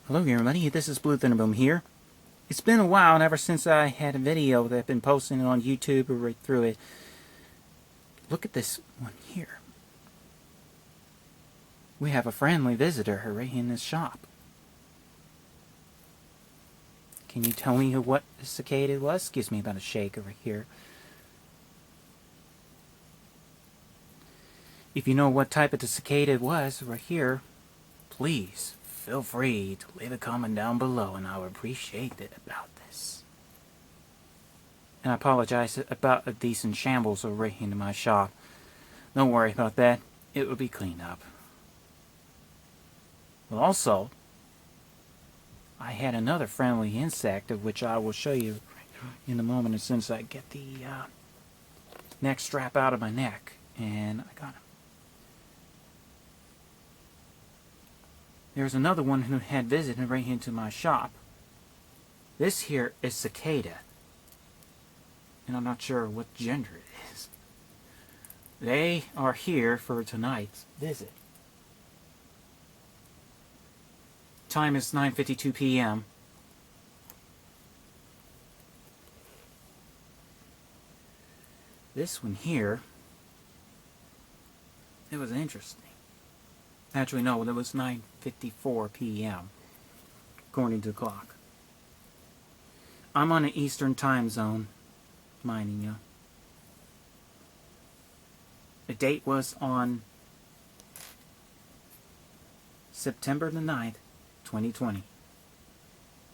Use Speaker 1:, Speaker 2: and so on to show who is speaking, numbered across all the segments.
Speaker 1: Hello everybody, this is Blue Thunderboom here. It's been a while, and ever since I had a video that I've been posting on YouTube or right through it. Look at this one here. We have a friendly visitor right in this shop. Can you tell me what the cicada was? Gives me about a shake over here. If you know what type of the cicada it was right here, please feel free to leave a comment down below, and I would appreciate it about this. And I apologize about a decent shambles right into my shop. Don't worry about that. It will be cleaned up. Well, also, I had another friendly insect, of which I will show you in a moment as soon as I get the neck strap out of my neck. And I got him. There's another one who had visited right into my shop. This here is cicada. And I'm not sure what gender it is. They are here for tonight's visit. Time is 9:52 p.m. This one here, it was interesting. Actually, no, it was 9:54 p.m. according to the clock. I'm on an Eastern time zone, minding you. The date was on September the 9th, 2020,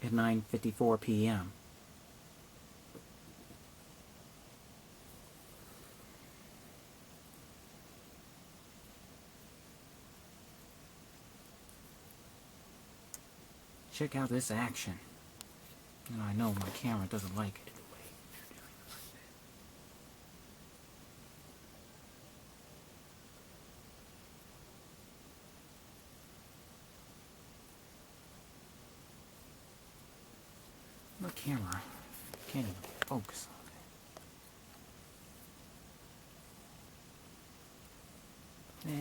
Speaker 1: at 9:54 p.m. Check out this action. And I know my camera doesn't like it the way you're doing it like that. My camera can't even focus on it.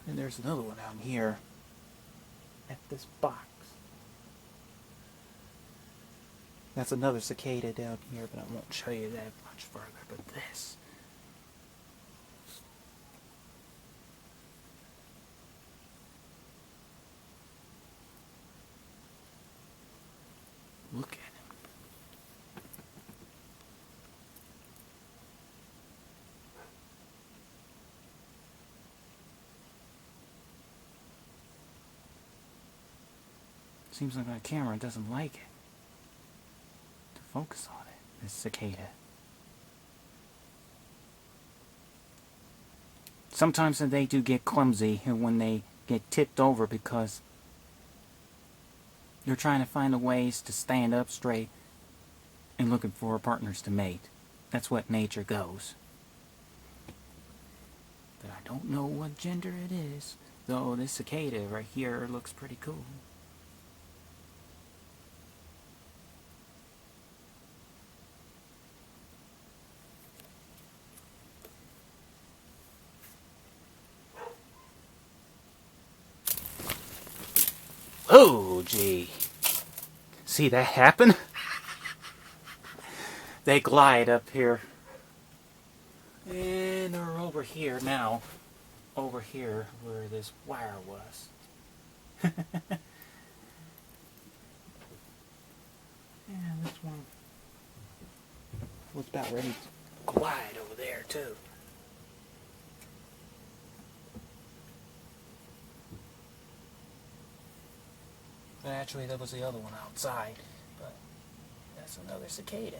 Speaker 1: And there's another one out here at this box. That's another cicada down here, but I won't show you that much further. But this. Look at him. Seems like my camera doesn't like it. Focus on it, this cicada. Sometimes they do get clumsy when they get tipped over because you're trying to find the ways to stand up straight and looking for partners to mate. That's what nature goes. But I don't know what gender it is, though this cicada right here looks pretty cool. Oh, gee. See that happen? They glide up here. And they're over here now. Over here where this wire was. And this one was about ready to glide over there too. But actually, that was the other one outside. But that's another cicada.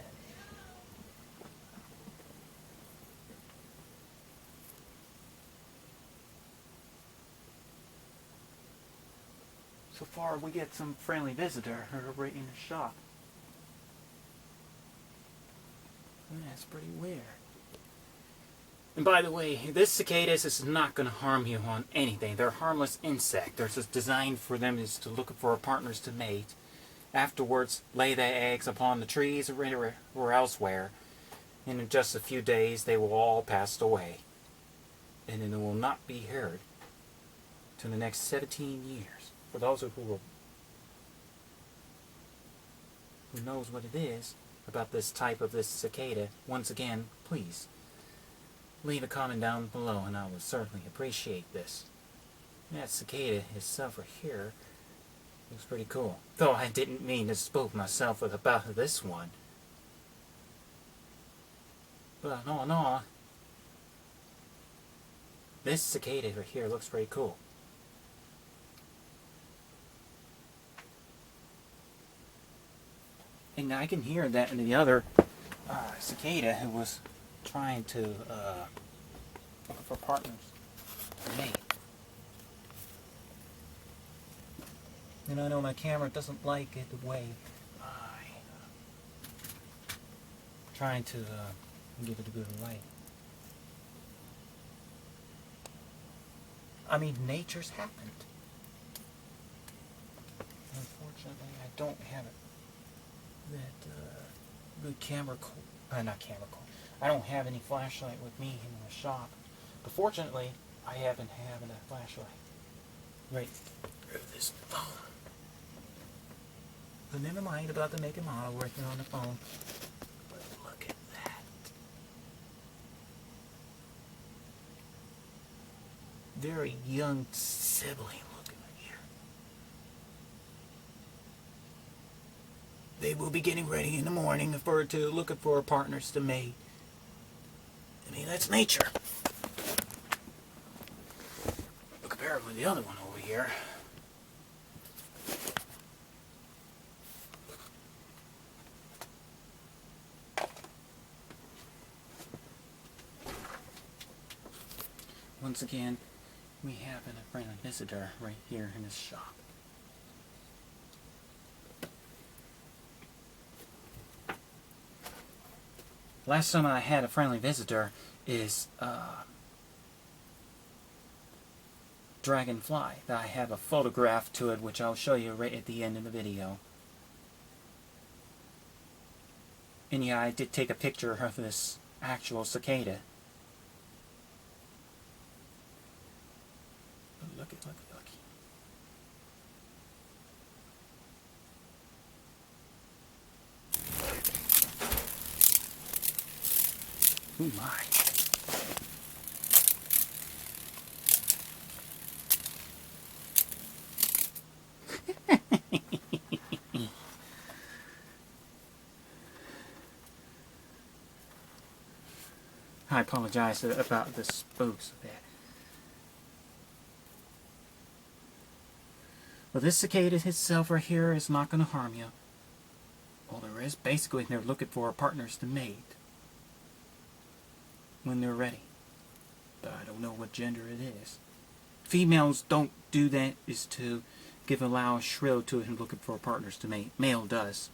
Speaker 1: So far, we get some friendly visitor right in the shop. And that's pretty weird. And by the way, this cicadas is not going to harm you on anything. They're a harmless insect. They're just designed for them is to look for partners to mate. Afterwards, lay their eggs upon the trees or elsewhere. And in just a few days, they will all pass away. And then it will not be heard till the next 17 years. For those who will who knows what it is about this type of this cicada, once again, please leave a comment down below and I would certainly appreciate this. That cicada itself right here looks pretty cool. Though I didn't mean to spook myself about this one. But all in all, this cicada right here looks pretty cool. And I can hear that in the other cicada who was trying to look for partners for me. And I know my camera doesn't like it the way I'm trying to give it a good light. I mean, nature's happened. Unfortunately, I don't have it. That good camera, not camera. I don't have any flashlight with me in the shop. But fortunately, I happen to have a flashlight right through this phone. But never mind about the make and model working on the phone. But look at that. Very young sibling looking right here. They will be getting ready in the morning looking for partners to mate. I mean, that's nature. Compared with the other one over here. Once again, we have a friendly visitor right here in this shop. Last time I had a friendly visitor is dragonfly. I have a photograph to it which I'll show you right at the end of the video. And yeah, I did take a picture of this actual cicada. Look. Oh my. I apologize about the spokes of that. Well, this cicada itself right here is not going to harm you. All there is, basically, they're looking for partners to mate when they're ready. But I don't know what gender it is. Females don't do that, is to give a loud shrill to it and looking for partners to mate. Male does.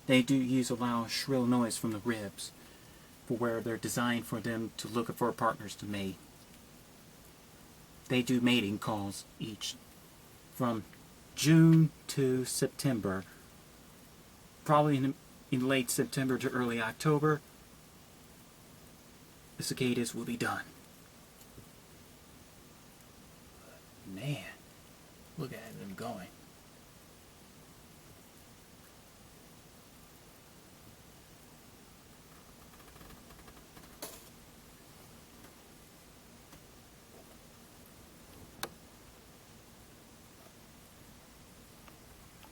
Speaker 1: They do use a loud shrill noise from the ribs for where they're designed for them to look for partners to mate. They do mating calls each from June to September. Probably in late September to early October, the cicadas will be done. But man, look at them going.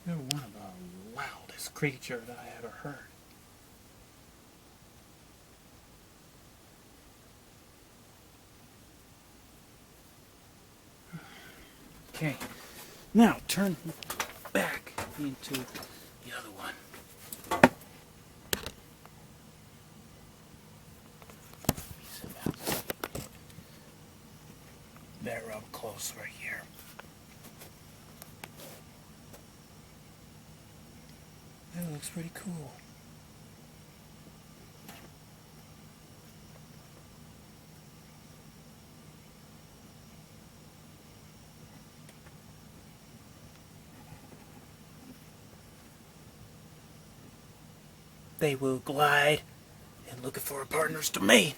Speaker 1: They're one of the wildest creatures that I ever heard. Okay, now turn back into the other one. They're up close right here. That looks pretty cool. They will glide and looking for partners to mate.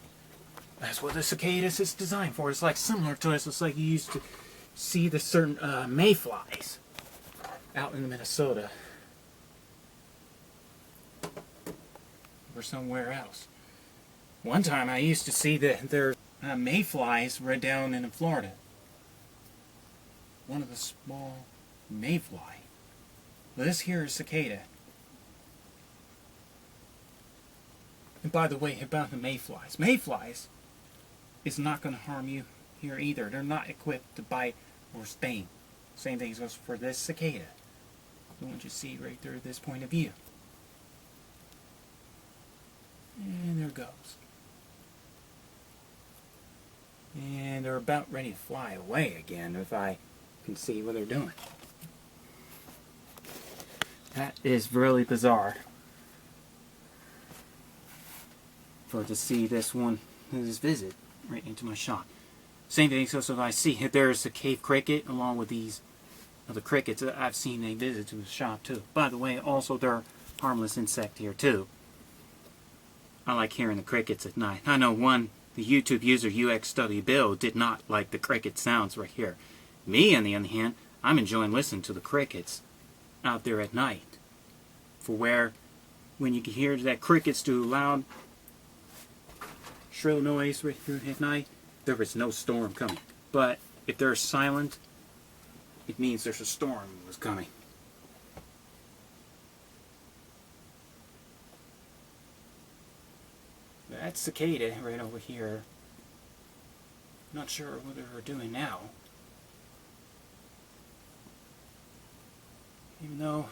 Speaker 1: That's what the cicadas is designed for. It's like similar to us. It's like you used to see the certain mayflies out in Minnesota. over somewhere else. One time I used to see that their mayflies were down in Florida. One of the small mayfly. Well, this here is cicada. And by the way, about the mayflies. Mayflies is not going to harm you here either. They're not equipped to bite or sting. Same thing goes for this cicada. The one you see right there at this point of view. And there it goes. And they're about ready to fly away again if I can see what they're doing. That is really bizarre. For to see this one, this visit right into my shop. Same thing, so if I see there's a cave cricket along with these other crickets that I've seen they visit to the shop too. By the way, also they're harmless insect here too. I like hearing the crickets at night. I know the YouTube user UXW Bill did not like the cricket sounds right here. Me, on the other hand, I'm enjoying listening to the crickets out there at night. For when you can hear that crickets do loud, shrill noise right here at night, there is no storm coming. But if they're silent, it means there's a storm was coming. That's cicada right over here. Not sure what they're doing now. Even though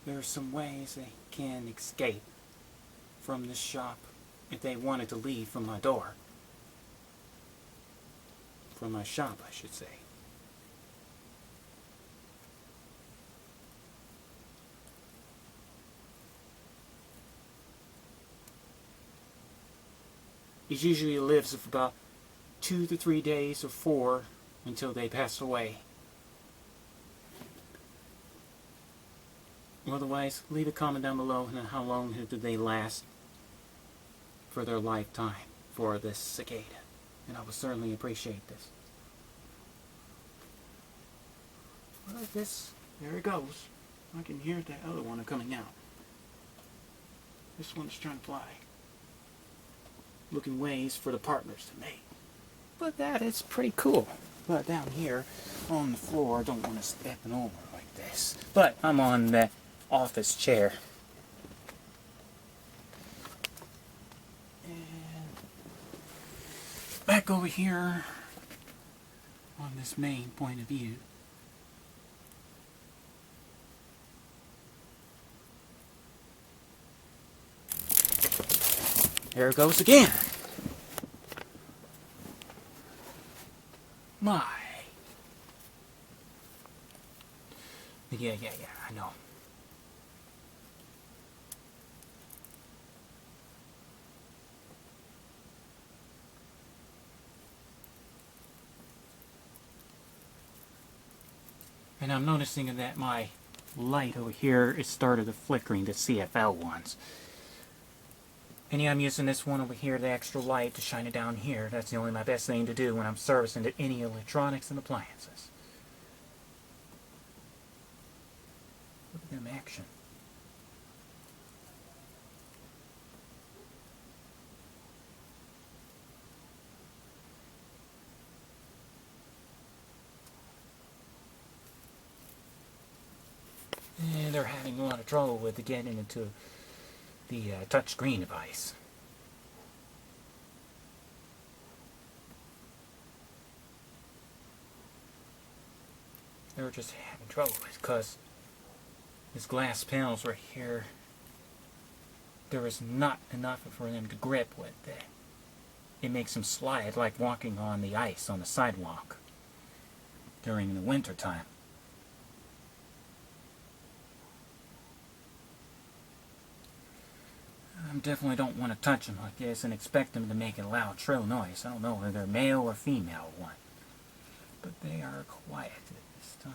Speaker 1: there are some ways they can escape from this shop if they wanted to leave from my door. From my shop, I should say. It usually lives for about 2 to 3 days or 4 until they pass away. Otherwise, leave a comment down below on how long do they last for their lifetime for this cicada. And I would certainly appreciate this. Well, there it goes. I can hear that other one coming out. This one's trying to fly. Looking ways for the partners to mate. But that is pretty cool. But down here on the floor, I don't want to step it over like this. But I'm on the office chair. And back over here on this main point of view. There it goes again. My. Yeah, I know. And I'm noticing that my light over here is started to flickering, the CFL ones. And yeah, I'm using this one over here, the extra light, to shine it down here. That's the only my best thing to do when I'm servicing to any electronics and appliances. Look at them action. And they're having a lot of trouble with getting into the touchscreen device. They were just having trouble because this glass panels right here, there is not enough for them to grip with it. It makes them slide like walking on the ice on the sidewalk during the winter time. I definitely don't want to touch them like this and expect them to make a loud, shrill noise. I don't know whether they're male or female one. But they are quiet at this time.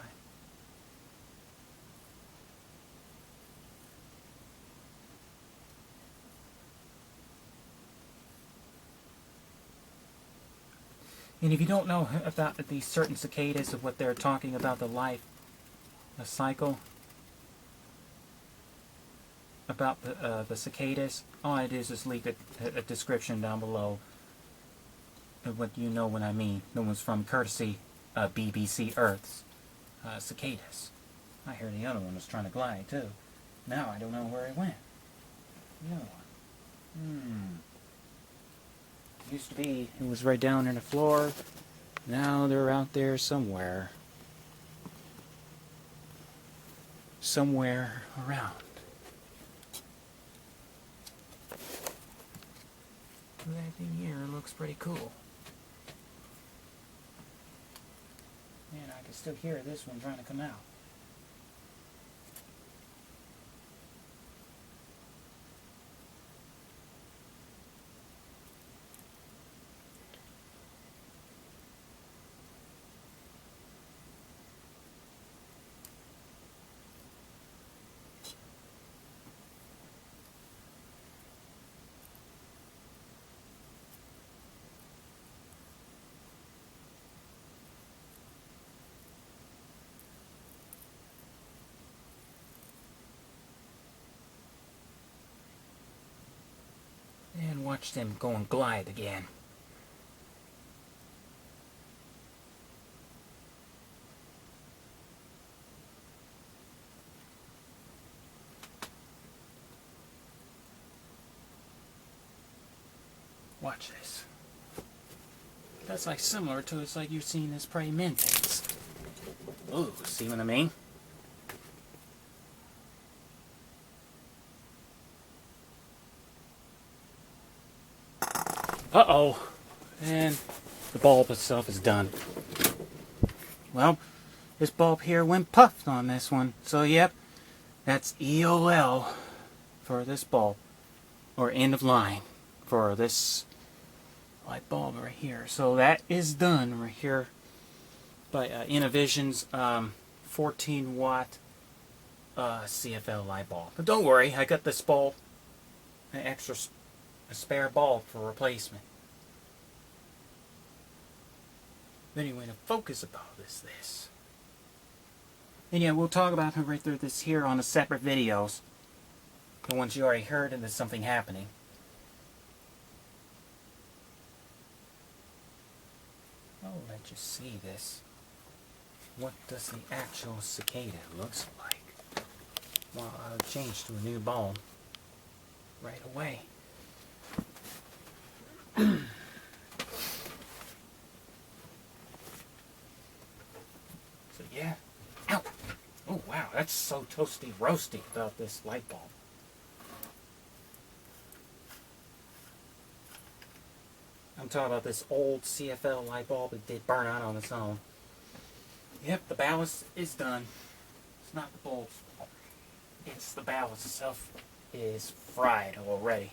Speaker 1: And if you don't know about these certain cicadas of what they're talking about, the cycle, about the cicadas, all I do is just leave a description down below of what you know what I mean. That was from courtesy BBC Earth's cicadas. I hear the other one was trying to glide too. Now I don't know where it went. The other one. Used to be, it was right down in the floor. Now they're out there somewhere. Somewhere around. That thing here looks pretty cool. Man, I can still hear this one trying to come out. And watch them go and glide again. Watch this. That's like similar to, it's like you've seen this prey things. Ooh, see what I mean? Uh-oh. And the bulb itself is done. Well, this bulb here went puffed on this one. So, yep, that's EOL for this bulb. Or end of line for this light bulb right here. So that is done right here by Innovision's 14 watt CFL light bulb. But don't worry, I got this bulb, a spare bulb for replacement. But anyway, the focus about this. And yeah, we'll talk about right there this here on the separate videos. The ones you already heard and there's something happening. I'll let you see this. What does the actual cicada looks like? Well, I'll change to a new bulb right away. So yeah. Ow! Oh wow, that's so toasty roasty about this light bulb. I'm talking about this old CFL light bulb that did burn out on its own. Yep, the ballast is done. It's not the bulb. It's the ballast itself is fried already.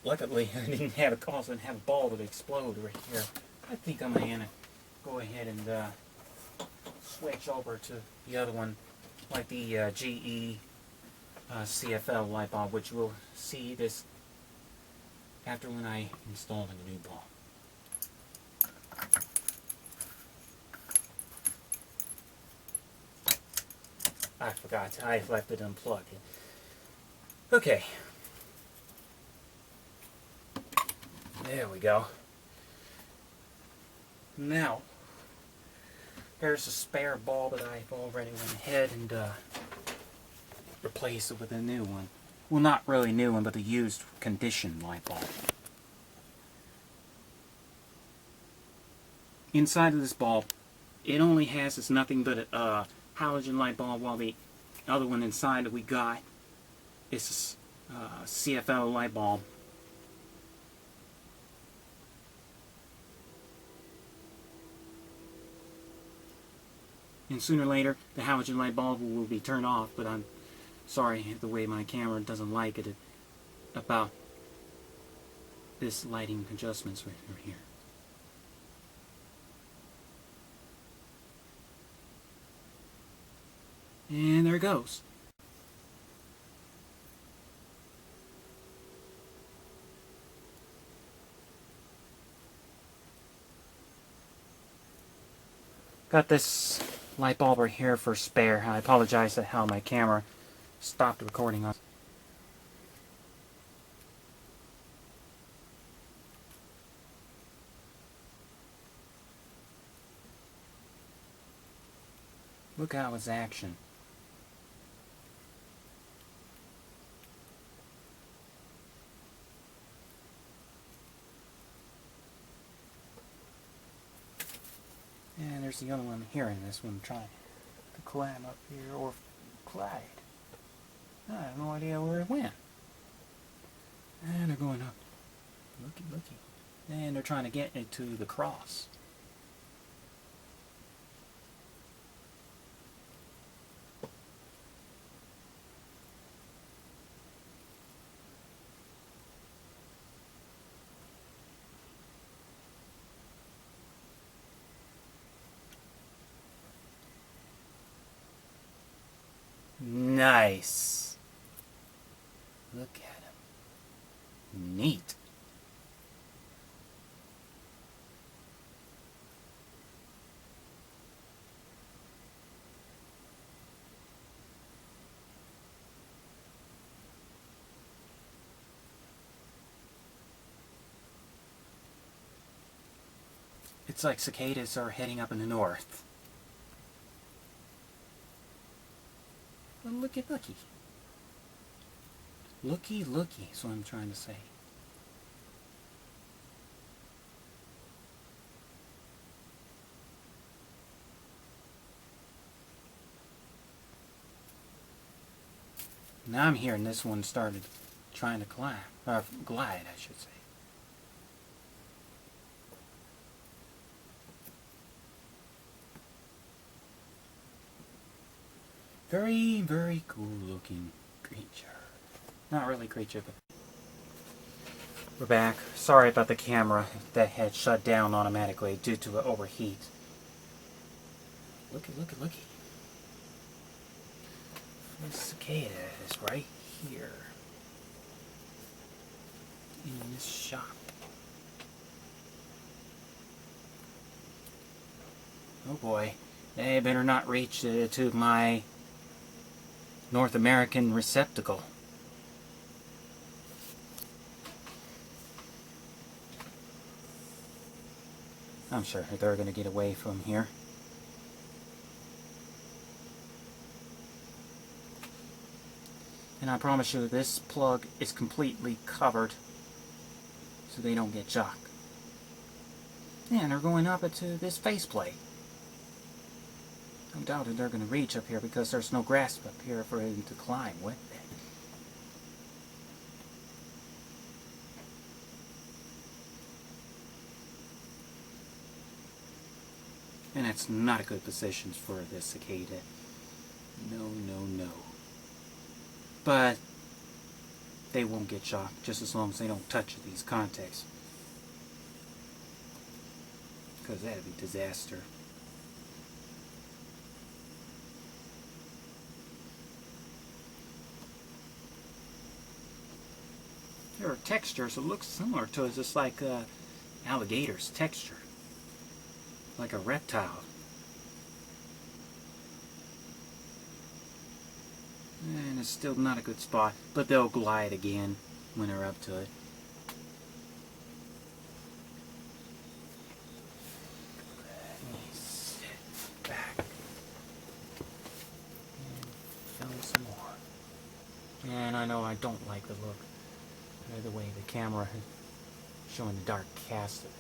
Speaker 1: Luckily, I didn't have a cause and have a bulb that explode right here. I think I'm going to go ahead and switch over to the other one, like the GE CFL light bulb, which we'll see this after when I install a new bulb. I forgot, I left it unplugged. Okay. There we go. Now, there's a spare bulb that I've already went ahead and replaced it with a new one. Well, not really new one, but a used condition light bulb. Inside of this bulb, it only has, it's nothing but a halogen light bulb, while the other one inside that we got is a CFL light bulb. And sooner or later, the halogen light bulb will be turned off, but I'm sorry the way my camera doesn't like it about this lighting adjustments right here. And there it goes. Got this light bulb right here for spare. I apologize at how my camera stop the recording on. Look how it's action. And there's the other one here in this one trying to climb up here or glide. I have no idea where it went. And they're going up. Looky, looky. And they're trying to get it to the cross. Nice. Look at him. Neat. It's like cicadas are heading up in the north. Well, looky, looky. Looky, looky, is what I'm trying to say. Now I'm hearing this one started trying to climb, or glide, I should say. Very, very cool looking creature. Not really creature, but... We're back. Sorry about the camera that had shut down automatically due to an overheat. Looky, looky, looky. This cicada is right here. In this shop. Oh boy. They better not reach to my North American receptacle. I'm sure they're going to get away from here. And I promise you this plug is completely covered so they don't get shocked. And they're going up into this faceplate. I doubt that they're going to reach up here because there's no grass up here for him to climb with it. And that's not a good position for this cicada. No, no, no. But they won't get shocked just as long as they don't touch these contacts. Because that'd be disaster. There are textures that look similar to it, just like alligator's texture. Like a reptile. And it's still not a good spot, but they'll glide again when they're up to it. Let me sit back and film some more. And I know I don't like the look. The way the camera is showing the dark cast of this.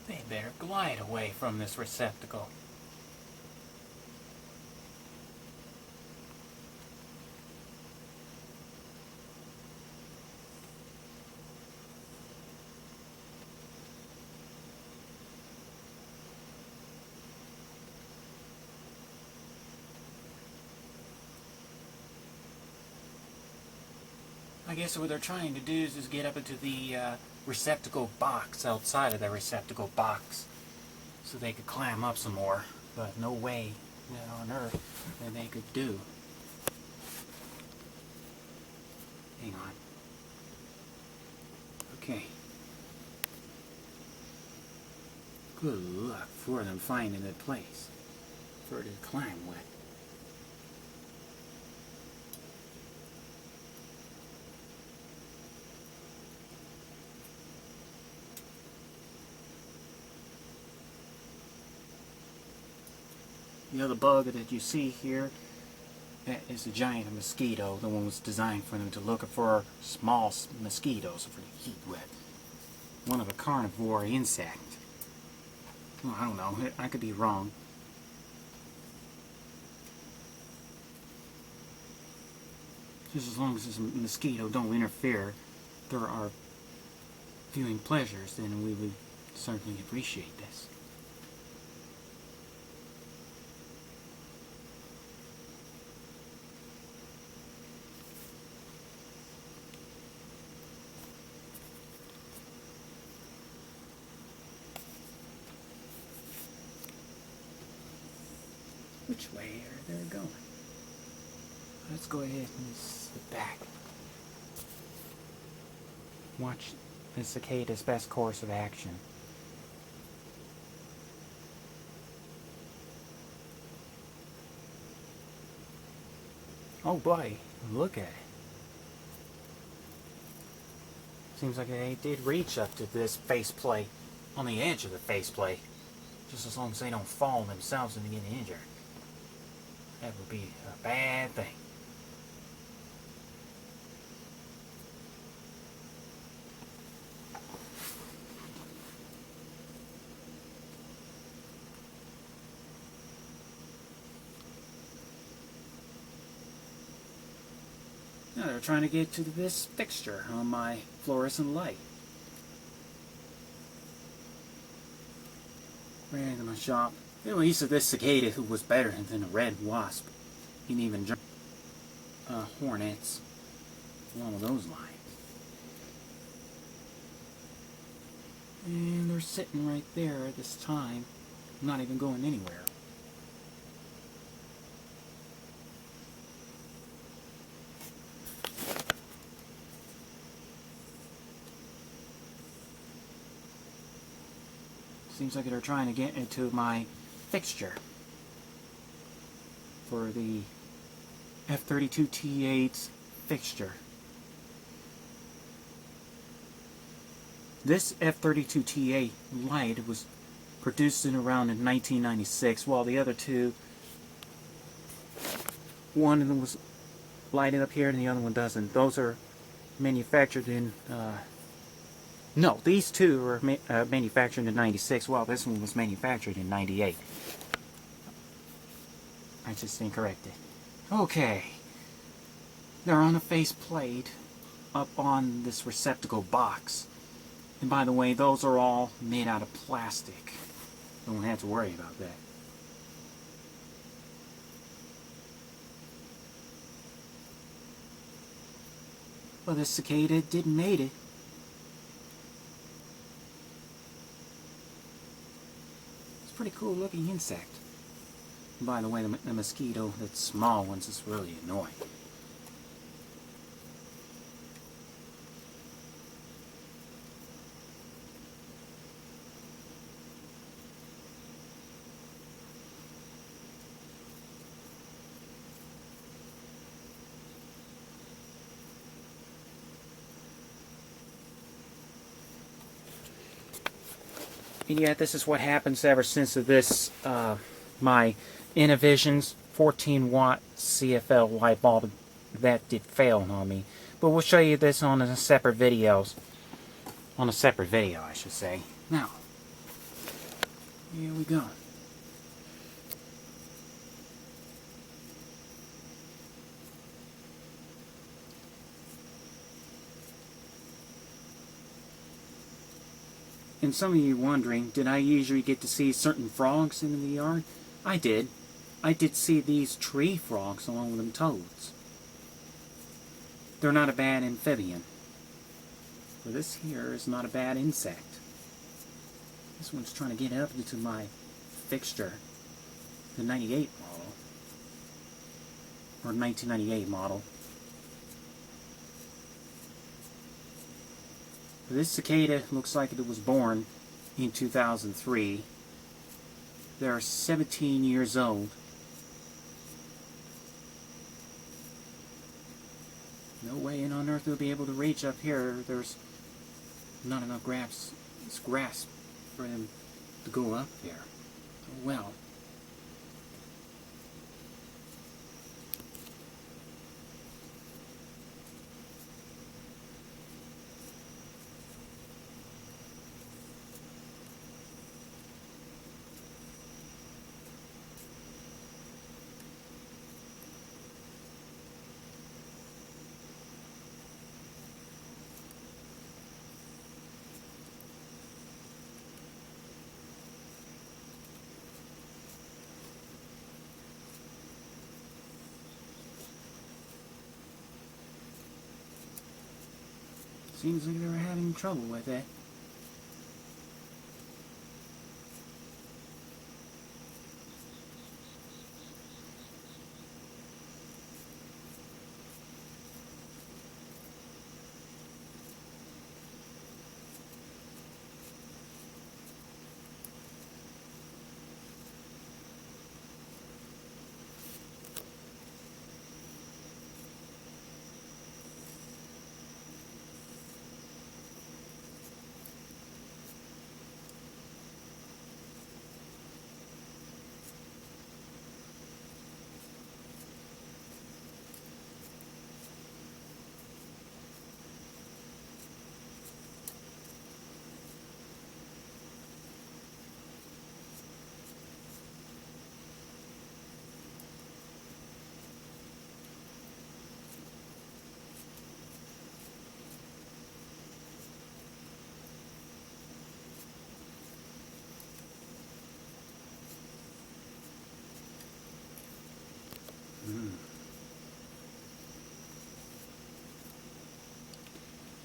Speaker 1: They better glide away from this receptacle. I guess what they're trying to do is just get up into the receptacle box outside of the receptacle box so they could climb up some more, but no way on earth that they could do. Hang on. Okay. Good luck for them finding a place for it to climb with. The other bug that you see here, that is a giant mosquito. The one was designed for them to look for small mosquitoes for the heat with. One of a carnivore insect. Well, I don't know. I could be wrong. Just as long as this mosquito don't interfere, there are viewing pleasures, then we would certainly appreciate this. Which way are they going? Let's go ahead and sit back. Watch the cicada's best course of action. Oh boy, look at it. Seems like they did reach up to this faceplate, on the edge of the faceplate. Just as long as they don't fall themselves and get injured. That would be a bad thing. Now they're trying to get to this fixture on my fluorescent light. Ran to my shop. At least this cicada who was better than a red wasp. He didn't even jump hornets along those lines. And they're sitting right there at this time, not even going anywhere. Seems like they're trying to get into my fixture for the F32T8 fixture. This F32T8 light was produced in around in 1996, while the other two, one of them was lighted up here and the other one doesn't. Those are manufactured in no, these two were manufactured in 96, while this one was manufactured in 98. I just incorrected. Okay. They're on a face plate up on this receptacle box. And by the way, those are all made out of plastic. Don't have to worry about that. Well, this cicada didn't make it. Pretty cool looking insect. And by the way, the mosquito, that small ones, is really annoying. And yet, this is what happens ever since this, my Innovision's 14-watt CFL light bulb that did fail on me. But we'll show you this on a separate videos. On a separate video, I should say. Now, here we go. And some of you wondering, did I usually get to see certain frogs in the yard? I did. I did see these tree frogs along with them toads. They're not a bad amphibian. For this here is not a bad insect. This one's trying to get up into my fixture, the 98 model, or 1998 model. This cicada looks like it was born in 2003. They are 17 years old. No way on earth they'll be able to reach up here. There's not enough grass for them to go up there. Oh well. Seems like they were having trouble with it.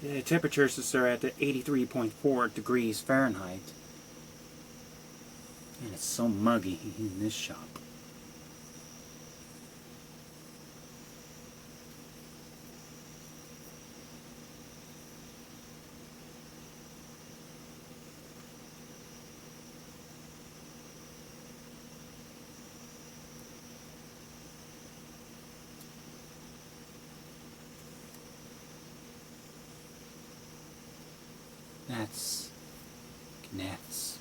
Speaker 1: The temperatures are at 83.4 degrees Fahrenheit. And it's so muggy in this shop. That's gnats,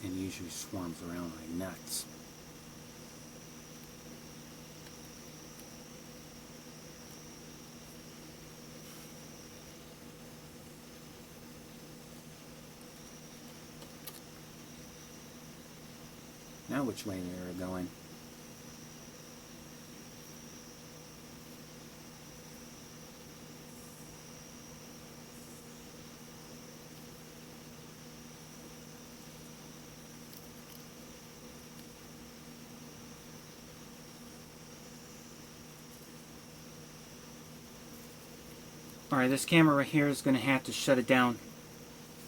Speaker 1: and usually swarms around like nuts. Now which way they're going? Alright, this camera right here is going to have to shut it down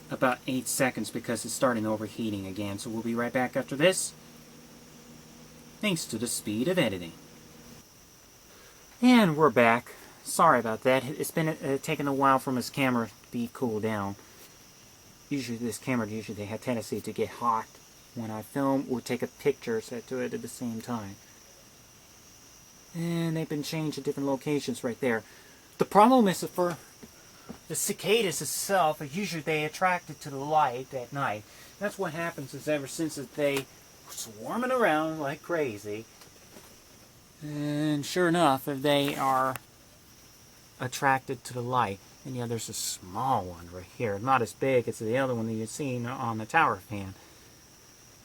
Speaker 1: about 8 seconds because it's starting overheating again. So we'll be right back after this. Thanks to the speed of editing. And we're back. Sorry about that. It's been taking a while for this camera to be cooled down. Usually this camera they have tendency to get hot when I film or take a picture set to it at the same time. And they've been changed to different locations right there. The problem is that for the cicadas itself, usually they attracted to the light at night. That's what happens is ever since that they swarming around like crazy. And sure enough, if they are attracted to the light. And yeah, there's a small one right here. Not as big as the other one that you've seen on the tower fan.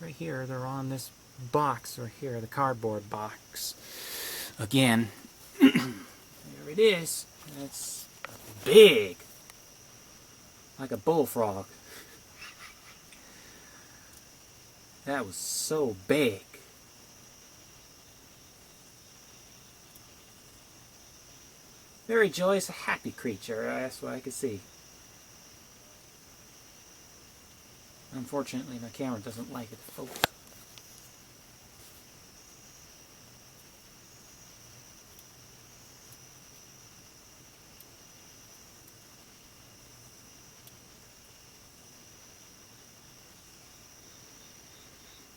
Speaker 1: Right here, they're on this box right here, the cardboard box. Again, there it is. It's big. Like a bullfrog. That was so big. Very joyous, happy creature. That's what I could see. Unfortunately, my camera doesn't like it to focus.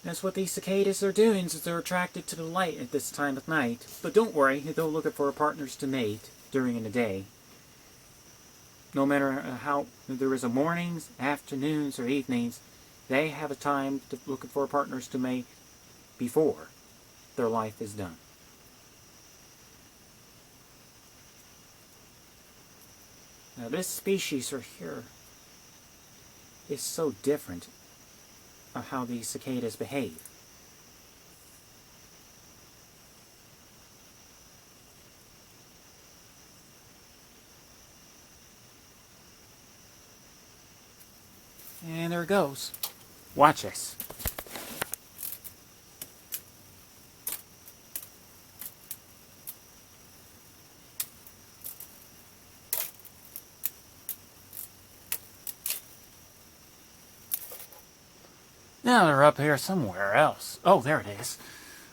Speaker 1: That's what these cicadas are doing, is they're attracted to the light at this time of night. But don't worry, they're looking for partners to mate during the day. No matter how there is a mornings, afternoons, or evenings, they have a time to looking for partners to mate before their life is done. Now this species right here is so different of how these cicadas behave. And there it goes. Watch this. Now they're up here somewhere else. Oh, there it is.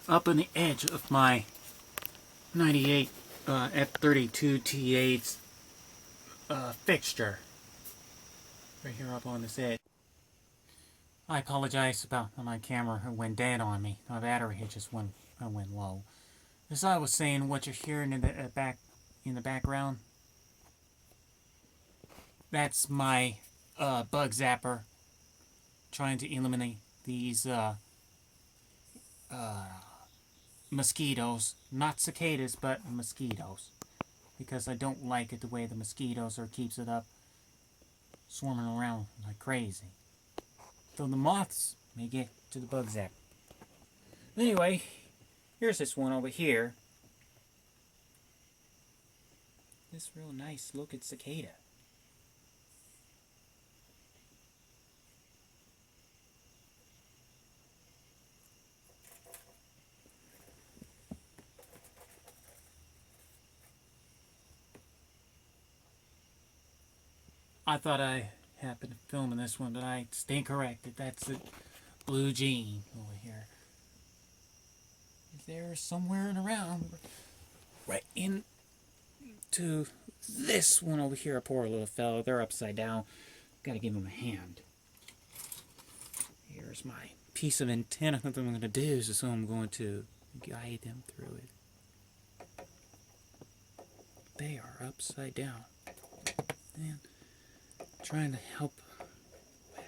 Speaker 1: Up on the edge of my 98 F32 T8's fixture. Right here up on this edge. I apologize about my camera. It went dead on me. My battery just went low. As I was saying, what you're hearing in the background, that's my bug zapper trying to eliminate these mosquitoes, not cicadas, but mosquitoes, because I don't like it the way the mosquitoes keeps it up swarming around like crazy. So the moths may get to the bug zapper. Anyway, here's this one over here. This real nice looking cicada. I thought I happened to film in this one, but I stand corrected. That's the blue jean over here. Is there somewhere around right into this one over here? A poor little fellow. They're upside down. Gotta give him a hand. Here's my piece of antenna. What I'm going to do is I'm going to guide them through it. They are upside down. And trying to help with.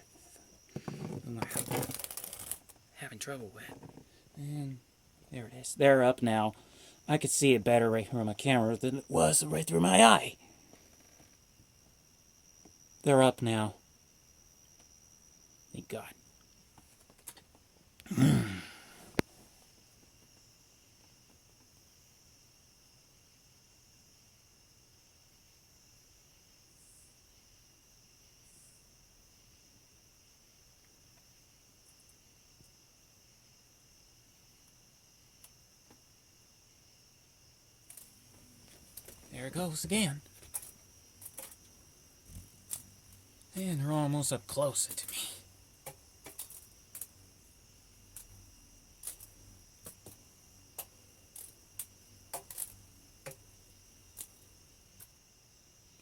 Speaker 1: Having trouble with. And there it is. They're up now. I could see it better right here on my camera than it was right through my eye. They're up now. Thank God. There it goes again. And they're almost up closer to me.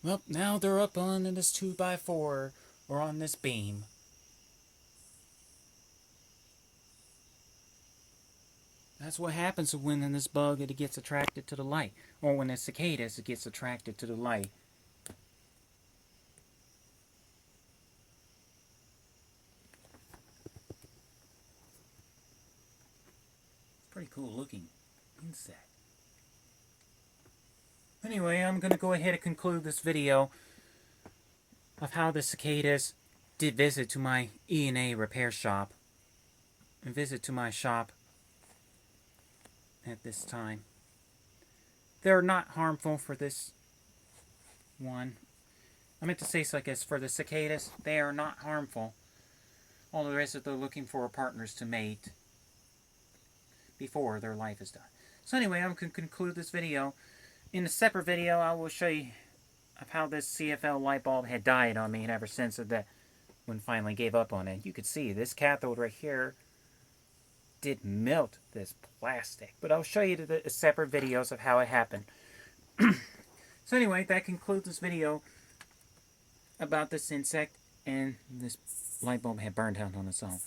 Speaker 1: Well, now they're up on this 2x4 or on this beam. That's what happens when this bug it gets attracted to the light, or when the cicadas it gets attracted to the light. Pretty cool looking insect. Anyway, I'm going to go ahead and conclude this video of how the cicadas did visit to my E&A repair shop and visit to my shop at this time. They're not harmful for this one. I meant to say so, I guess, for the cicadas, they are not harmful. All the rest of they're looking for partners to mate before their life is done. So anyway, I'm going to conclude this video. In a separate video, I will show you of how this CFL light bulb had died on me, and ever since that, when finally gave up on it. You could see this cathode right here did melt this plastic. But I'll show you the separate videos of how it happened. So anyway, that concludes this video about this insect, and this light bulb had burned out on its own.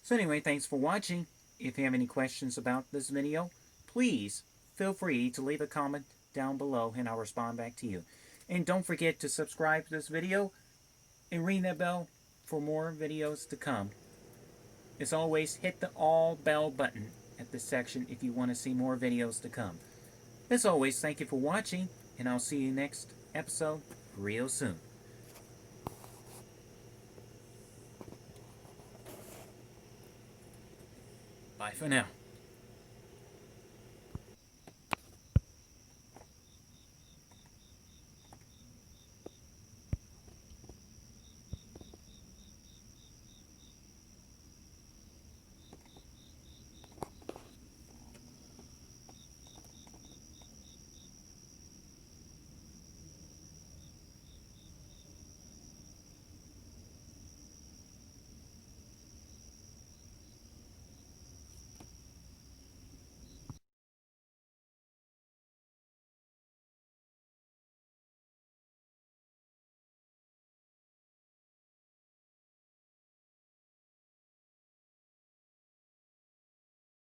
Speaker 1: So anyway, thanks for watching. If you have any questions about this video, please feel free to leave a comment down below and I'll respond back to you. And don't forget to subscribe to this video and ring that bell for more videos to come. As always, hit the all bell button at this section if you want to see more videos to come. As always, thank you for watching, and I'll see you next episode real soon. Bye for now.